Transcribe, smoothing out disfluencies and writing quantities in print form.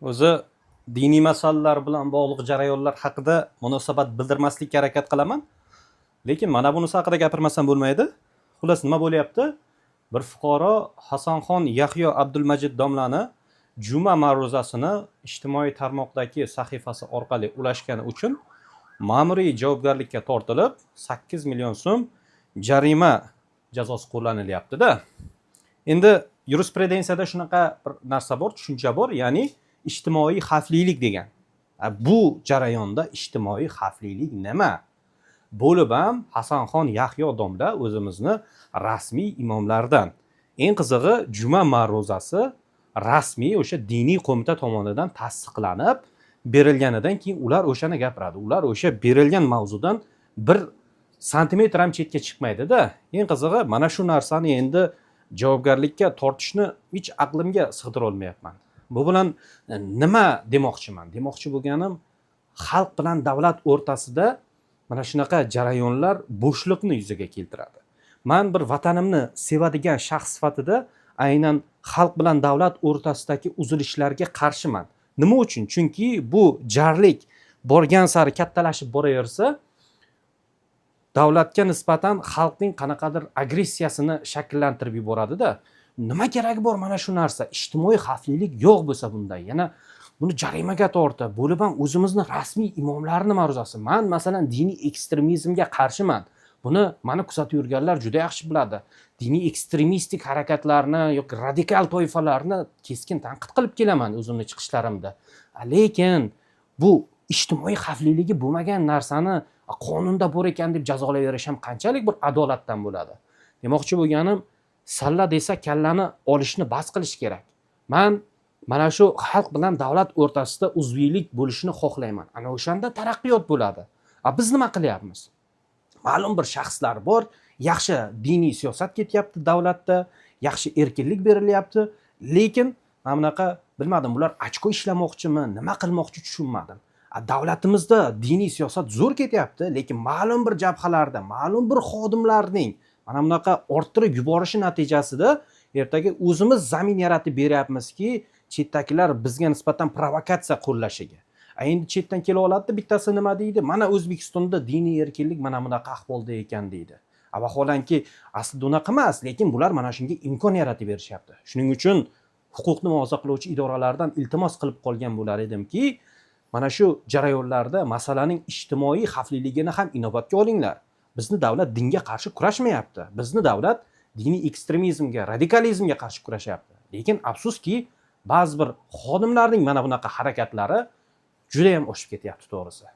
O'zi diniy masalalar bilan bog'liq jarayonlar haqida munosabat bildirmaslikka harakat qilaman. Lekin mana bunisi haqida gapirmasam bo'lmaydi. Xullas nima bo'lyapti? Bir fuqaro Hasanxon Yahyo Abdulmajid domlani juma ma'ruzasini ijtimoiy tarmoqdagi sahifasi orqali ulashgani uchun ma'muriy javobgarlikka tortilib 8 million so'm jarima jazosi qo'llanilyapti-da. Endi yurisprudensiyada shunaqa bir narsa bor, tushuncha bor, ya'ni ijtimoiy xavflilik degan. Bu jarayonda ijtimoiy xavflilik nima? Bo'lib ham Hasanxon Yahyo domla o'zimizni rasmiy imomlardan. Eng qizig'i, juma ma'ruzasi rasmiy o'sha diniy qo'mita tomonidan tasdiqlanib berilganidan keyin ular o'shani gapiradi. Ular o'sha berilgan mavzudan 1 santimetr ham chetga chiqmaydi-da. Eng qizig'i, mana shu narsani endi javobgarlikka tortishni hech aqlimga sig'dira olmayapman. Bu bilan nima demoqchiman? Demoqchi bo'lganim, xalq bilan davlat o'rtasida mana shunaqa jarayonlar bo'shliqni yuzaga keltiradi. Men bir vatanimni sevadigan shaxs sifatida aynan xalq bilan davlat o'rtasidagi uzilishlarga qarshiman. Nima uchun? Chunki bu jarlik borgan sari kattalashib boraversa, davlatga nisbatan xalqning qanaqadir agressiyasini shakllantirib yuboradi-da. Nima keragi bor mana shu narsa? Ijtimoiy xavflilik yo'q bo'lsa bunday, yana buni jarimaga tortib, bo'lib ham o'zimizni rasmiy imomlarni ma'ruzasi. Men masalan diniy ekstremizmga qarshiman. Buni meni kuzatib yurganlar juda yaxshi biladi. Diniy ekstremistik harakatlarni yoki radikal toifalarni keskin tanqid qilib kelaman o'zimning chiqishlarimda. Lekin bu ijtimoiy xavfliligi bo'lmagan narsani qonunda bor ekan deb jazolayverish ham qanchalik bir adolatdan bo'ladi. Demoqchi bo'lganim, salla desa kallani olishni bas qilish kerak. Men mana shu xalq bilan davlat o'rtasida uzviylik bo'lishini xohlayman. Ana o'shanda taraqqiyot bo'ladi. Biz nima qilyapmiz? Ma'lum bir shaxslar bor, yaxshi diniy siyosat ketyapti davlatda, yaxshi erkinlik berilyapti, lekin mana bunaqa bilmadim, bular ochko ishlamoqchimi, nima qilmoqchi tushunmadim. Davlatimizda diniy siyosat zo'r ketyapti, lekin ma'lum bir jabhalarda, ma'lum bir xodimlarning mana bunaqa orttirib yuborishi natijasida ertaga o'zimiz zamin yaratib beryapmizki, chetdagilar bizga nisbatan provokatsiya qo'llashiga. Endi chetdan kela oladi, bittasi nima deydi? Mana O'zbekistonda diniy erkinlik mana bunaqa ahvolda ekan deydi. Vaholanki aslida unaqa emas, lekin bular mana shunga imkon yaratib berishyapti. Shuning uchun huquqni muhofaza qiluvchi idoralardan iltimos qilib qolgan bo'lar edimki, mana shu jarayonlarda masalaning ijtimoiy xavfliligini ham inobatga olinglar. Bizni davlat dinga qarshi kurashmayapti. Bizni davlat diniy ekstremizmga, radikalizmga qarshi kurashyapti. Lekin afsuski, ba'zi bir xodimlarning mana bunaqa harakatlari juda ham oshib ketyapti to'g'risi.